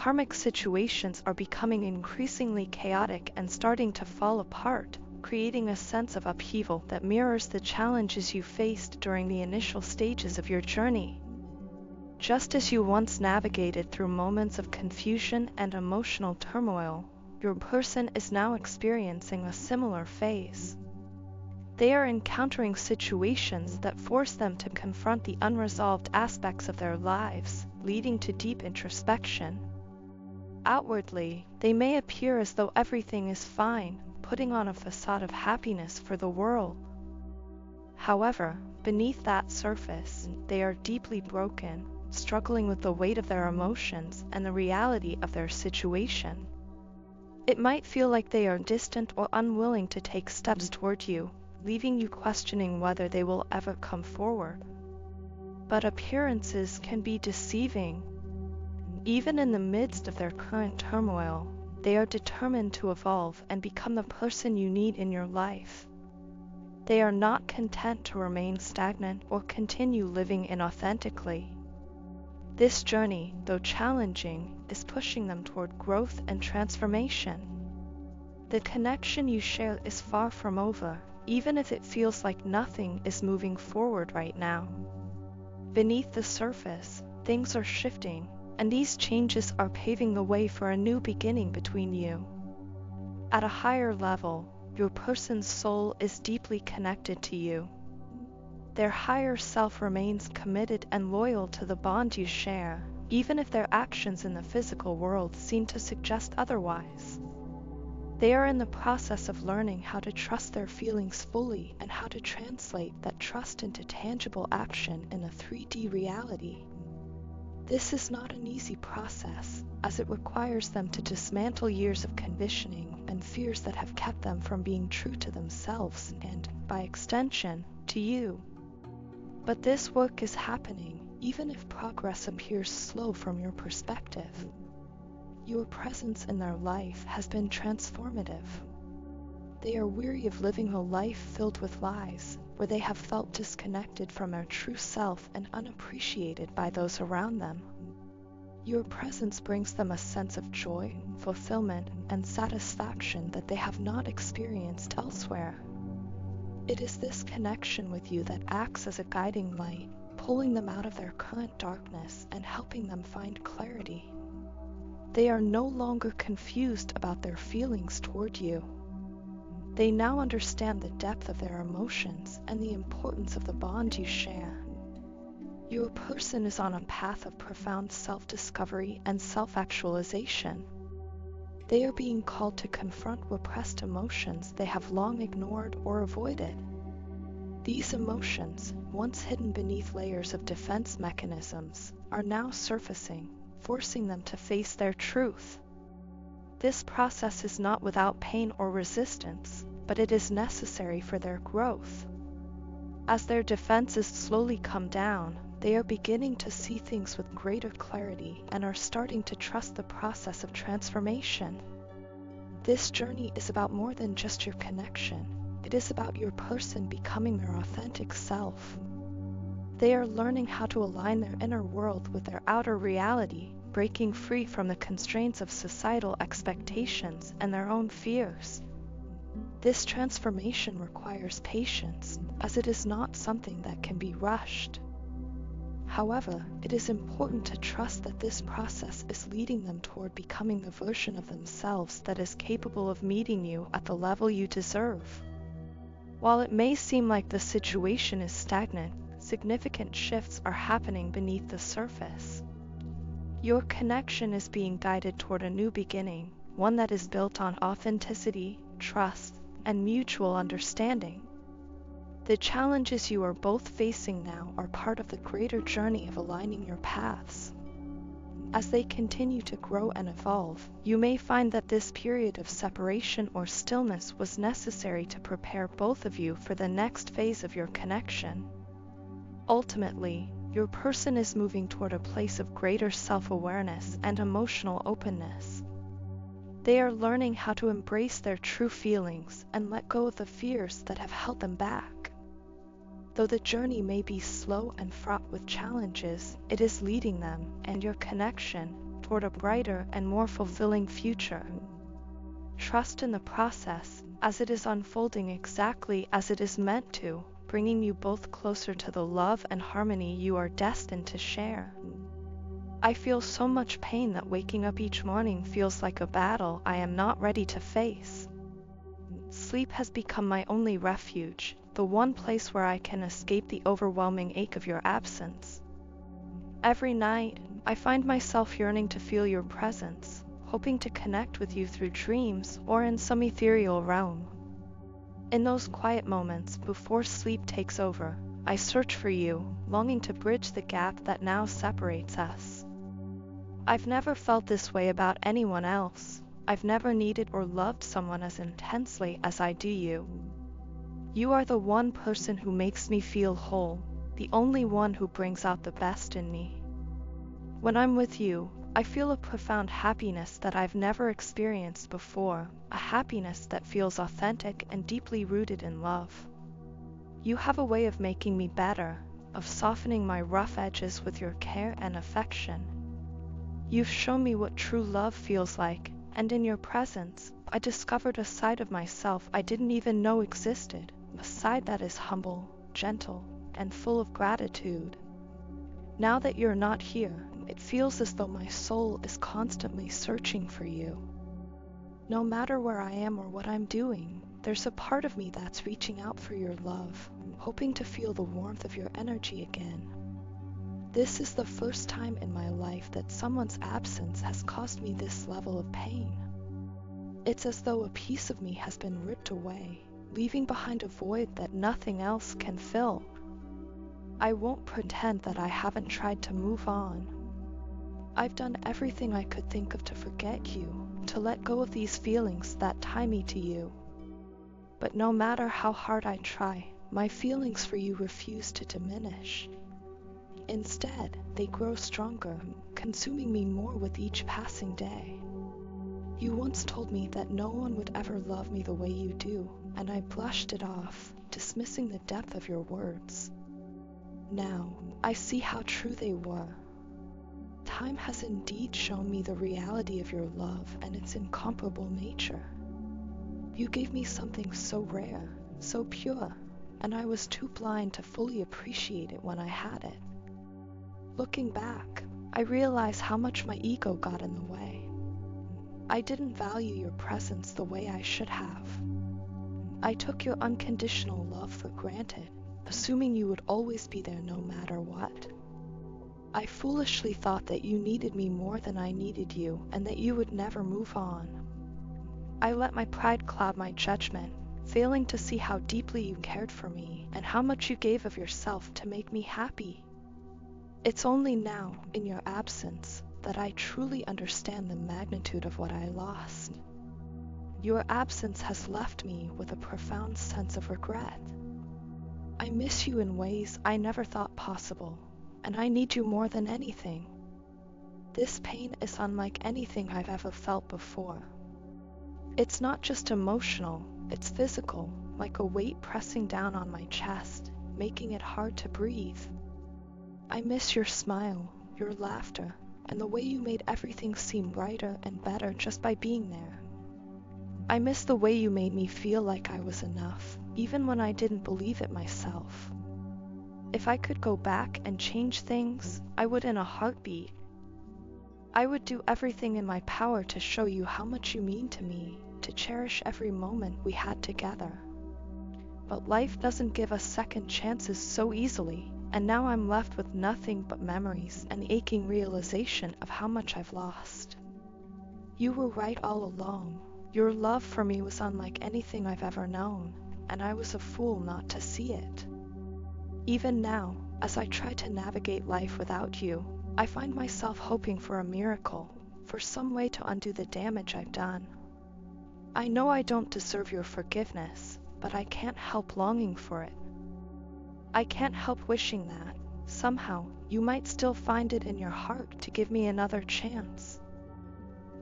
karmic situations are becoming increasingly chaotic and starting to fall apart, creating a sense of upheaval that mirrors the challenges you faced during the initial stages of your journey. Just as you once navigated through moments of confusion and emotional turmoil, your person is now experiencing a similar phase. They are encountering situations that force them to confront the unresolved aspects of their lives, leading to deep introspection. Outwardly, they may appear as though everything is fine, putting on a facade of happiness for the world. However, beneath that surface, they are deeply broken, struggling with the weight of their emotions and the reality of their situation. It might feel like they are distant or unwilling to take steps toward you, leaving you questioning whether they will ever come forward. But appearances can be deceiving. Even in the midst of their current turmoil, they are determined to evolve and become the person you need in your life. They are not content to remain stagnant or continue living inauthentically. This journey, though challenging, is pushing them toward growth and transformation. The connection you share is far from over, even if it feels like nothing is moving forward right now. Beneath the surface, things are shifting, and these changes are paving the way for a new beginning between you. At a higher level, your person's soul is deeply connected to you. Their higher self remains committed and loyal to the bond you share, even if their actions in the physical world seem to suggest otherwise. They are in the process of learning how to trust their feelings fully and how to translate that trust into tangible action in a 3D reality. This is not an easy process, as it requires them to dismantle years of conditioning and fears that have kept them from being true to themselves and, by extension, to you. But this work is happening, even if progress appears slow from your perspective. Your presence in their life has been transformative. They are weary of living a life filled with lies, where they have felt disconnected from their true self and unappreciated by those around them. Your presence brings them a sense of joy, fulfillment, and satisfaction that they have not experienced elsewhere. It is this connection with you that acts as a guiding light, pulling them out of their current darkness and helping them find clarity. They are no longer confused about their feelings toward you. They now understand the depth of their emotions and the importance of the bond you share. Your person is on a path of profound self-discovery and self-actualization. They are being called to confront repressed emotions they have long ignored or avoided. These emotions, once hidden beneath layers of defense mechanisms, are now surfacing, forcing them to face their truth. This process is not without pain or resistance, but it is necessary for their growth. As their defenses slowly come down, they are beginning to see things with greater clarity and are starting to trust the process of transformation. This journey is about more than just your connection. It is about your person becoming their authentic self. They are learning how to align their inner world with their outer reality, breaking free from the constraints of societal expectations and their own fears. This transformation requires patience, as it is not something that can be rushed. However, it is important to trust that this process is leading them toward becoming the version of themselves that is capable of meeting you at the level you deserve. While it may seem like the situation is stagnant, significant shifts are happening beneath the surface. Your connection is being guided toward a new beginning, one that is built on authenticity, trust, and mutual understanding. The challenges you are both facing now are part of the greater journey of aligning your paths. As they continue to grow and evolve, you may find that this period of separation or stillness was necessary to prepare both of you for the next phase of your connection. Ultimately, your person is moving toward a place of greater self-awareness and emotional openness. They are learning how to embrace their true feelings and let go of the fears that have held them back. Though the journey may be slow and fraught with challenges, it is leading them and your connection toward a brighter and more fulfilling future. Trust in the process, as it is unfolding exactly as it is meant to, bringing you both closer to the love and harmony you are destined to share. I feel so much pain that waking up each morning feels like a battle I am not ready to face. Sleep has become my only refuge, the one place where I can escape the overwhelming ache of your absence. Every night, I find myself yearning to feel your presence, hoping to connect with you through dreams or in some ethereal realm. In those quiet moments before sleep takes over, I search for you, longing to bridge the gap that now separates us. I've never felt this way about anyone else. I've never needed or loved someone as intensely as I do you. You are the one person who makes me feel whole, the only one who brings out the best in me. When I'm with you, I feel a profound happiness that I've never experienced before, a happiness that feels authentic and deeply rooted in love. You have a way of making me better, of softening my rough edges with your care and affection. You've shown me what true love feels like, and in your presence, I discovered a side of myself I didn't even know existed, a side that is humble, gentle, and full of gratitude. Now that you're not here, it feels as though my soul is constantly searching for you. No matter where I am or what I'm doing, there's a part of me that's reaching out for your love, hoping to feel the warmth of your energy again. This is the first time in my life that someone's absence has caused me this level of pain. It's as though a piece of me has been ripped away, leaving behind a void that nothing else can fill. I won't pretend that I haven't tried to move on. I've done everything I could think of to forget you, to let go of these feelings that tie me to you. But no matter how hard I try, my feelings for you refuse to diminish. Instead, they grow stronger, consuming me more with each passing day. You once told me that no one would ever love me the way you do, and I brushed it off, dismissing the depth of your words. Now, I see how true they were. Time has indeed shown me the reality of your love and its incomparable nature. You gave me something so rare, so pure, and I was too blind to fully appreciate it when I had it. Looking back, I realize how much my ego got in the way. I didn't value your presence the way I should have. I took your unconditional love for granted, assuming you would always be there no matter what. I foolishly thought that you needed me more than I needed you, and that you would never move on. I let my pride cloud my judgment, failing to see how deeply you cared for me and how much you gave of yourself to make me happy. It's only now, in your absence, that I truly understand the magnitude of what I lost. Your absence has left me with a profound sense of regret. I miss you in ways I never thought possible, and I need you more than anything. This pain is unlike anything I've ever felt before. It's not just emotional, it's physical, like a weight pressing down on my chest, making it hard to breathe. I miss your smile, your laughter, and the way you made everything seem brighter and better just by being there. I miss the way you made me feel like I was enough, even when I didn't believe it myself. If I could go back and change things, I would in a heartbeat. I would do everything in my power to show you how much you mean to me, to cherish every moment we had together. But life doesn't give us second chances so easily, and now I'm left with nothing but memories and aching realization of how much I've lost. You were right all along. Your love for me was unlike anything I've ever known, and I was a fool not to see it. Even now, as I try to navigate life without you, I find myself hoping for a miracle, for some way to undo the damage I've done. I know I don't deserve your forgiveness, but I can't help longing for it. I can't help wishing that, somehow, you might still find it in your heart to give me another chance.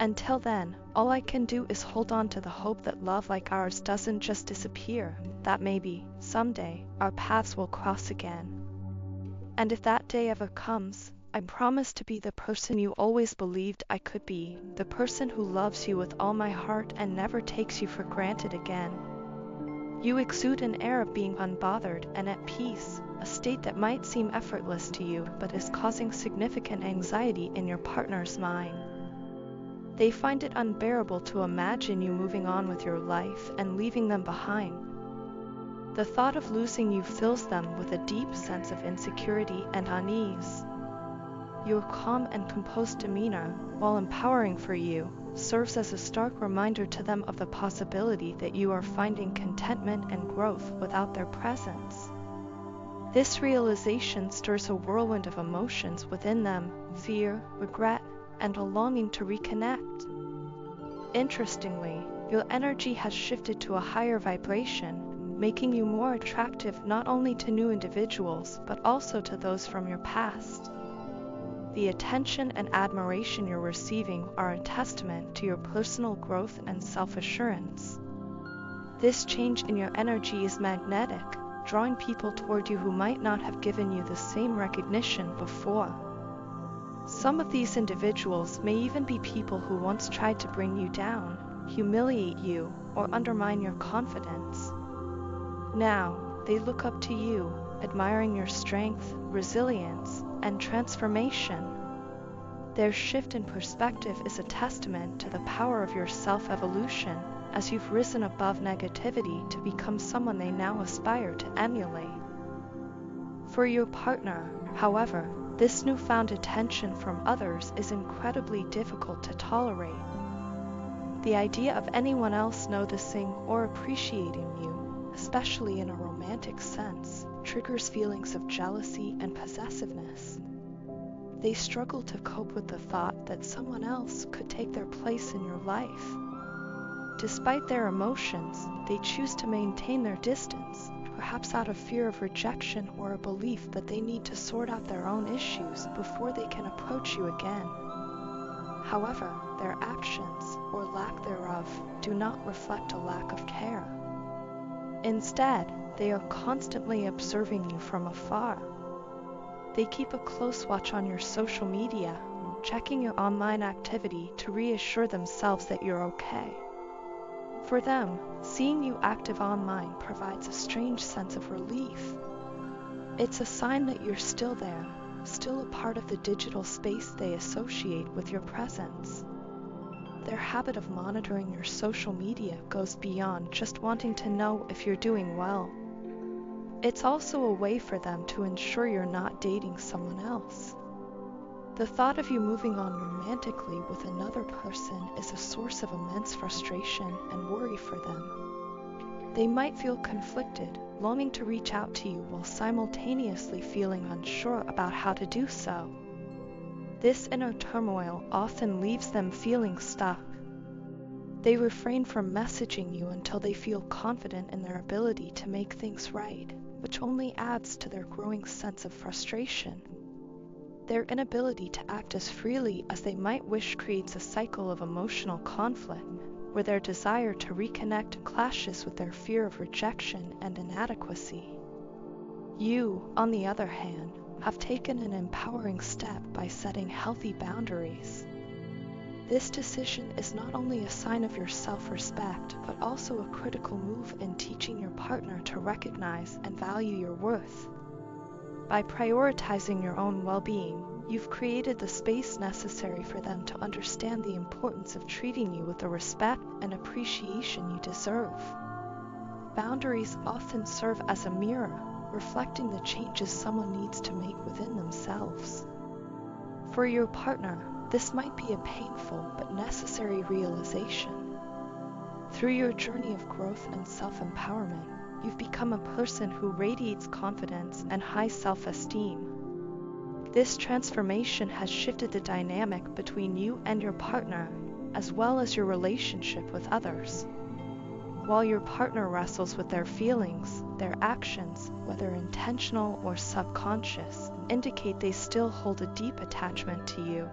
Until then, all I can do is hold on to the hope that love like ours doesn't just disappear, that maybe, someday, our paths will cross again. And if that day ever comes, I promise to be the person you always believed I could be, the person who loves you with all my heart and never takes you for granted again. You exude an air of being unbothered and at peace, a state that might seem effortless to you but is causing significant anxiety in your partner's mind. They find it unbearable to imagine you moving on with your life and leaving them behind. The thought of losing you fills them with a deep sense of insecurity and unease. Your calm and composed demeanor, while empowering for you, serves as a stark reminder to them of the possibility that you are finding contentment and growth without their presence. This realization stirs a whirlwind of emotions within them: fear, regret, and a longing to reconnect. Interestingly, your energy has shifted to a higher vibration, making you more attractive not only to new individuals but also to those from your past. The attention and admiration you're receiving are a testament to your personal growth and self-assurance. This change in your energy is magnetic, drawing people toward you who might not have given you the same recognition before. Some of these individuals may even be people who once tried to bring you down, humiliate you, or undermine your confidence. Now, they look up to you, admiring your strength, resilience, and transformation. Their shift in perspective is a testament to the power of your self-evolution, as you've risen above negativity to become someone they now aspire to emulate. For your partner, however, this newfound attention from others is incredibly difficult to tolerate. The idea of anyone else noticing or appreciating you, especially in a romantic sense, triggers feelings of jealousy and possessiveness. They struggle to cope with the thought that someone else could take their place in your life. Despite their emotions, they choose to maintain their distance, perhaps out of fear of rejection or a belief that they need to sort out their own issues before they can approach you again. However, their actions, or lack thereof, do not reflect a lack of care. Instead, they are constantly observing you from afar. They keep a close watch on your social media, checking your online activity to reassure themselves that you're okay. For them, seeing you active online provides a strange sense of relief. It's a sign that you're still there, still a part of the digital space they associate with your presence. Their habit of monitoring your social media goes beyond just wanting to know if you're doing well. It's also a way for them to ensure you're not dating someone else. The thought of you moving on romantically with another person is a source of immense frustration and worry for them. They might feel conflicted, longing to reach out to you while simultaneously feeling unsure about how to do so. This inner turmoil often leaves them feeling stuck. They refrain from messaging you until they feel confident in their ability to make things right, which only adds to their growing sense of frustration. Their inability to act as freely as they might wish creates a cycle of emotional conflict, where their desire to reconnect clashes with their fear of rejection and inadequacy. You, on the other hand, have taken an empowering step by setting healthy boundaries. This decision is not only a sign of your self-respect, but also a critical move in teaching your partner to recognize and value your worth. By prioritizing your own well-being, you've created the space necessary for them to understand the importance of treating you with the respect and appreciation you deserve. Boundaries often serve as a mirror, reflecting the changes someone needs to make within themselves. For your partner, this might be a painful but necessary realization. Through your journey of growth and self-empowerment, you've become a person who radiates confidence and high self-esteem. This transformation has shifted the dynamic between you and your partner, as well as your relationship with others. While your partner wrestles with their feelings, their actions, whether intentional or subconscious, indicate they still hold a deep attachment to you.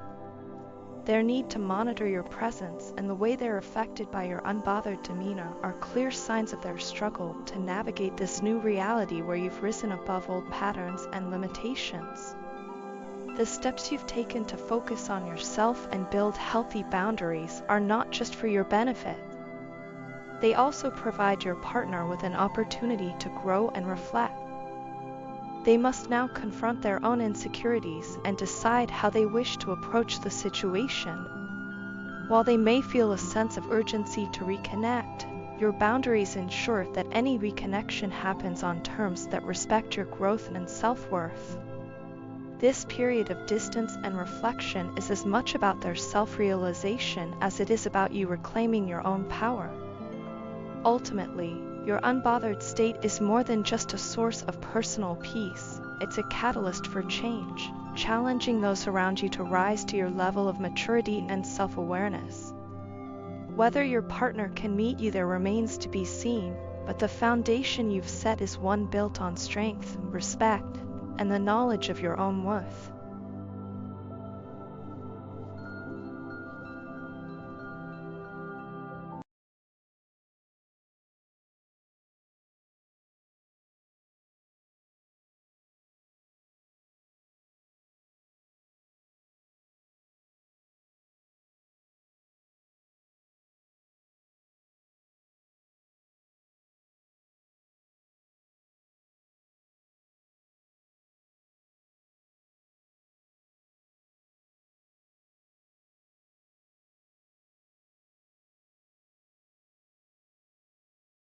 Their need to monitor your presence and the way they're affected by your unbothered demeanor are clear signs of their struggle to navigate this new reality where you've risen above old patterns and limitations. The steps you've taken to focus on yourself and build healthy boundaries are not just for your benefit. They also provide your partner with an opportunity to grow and reflect. They must now confront their own insecurities and decide how they wish to approach the situation. While they may feel a sense of urgency to reconnect, your boundaries ensure that any reconnection happens on terms that respect your growth and self-worth. This period of distance and reflection is as much about their self-realization as it is about you reclaiming your own power. Ultimately, your unbothered state is more than just a source of personal peace. It's a catalyst for change, challenging those around you to rise to your level of maturity and self-awareness. Whether your partner can meet you there remains to be seen, but the foundation you've set is one built on strength, respect, and the knowledge of your own worth.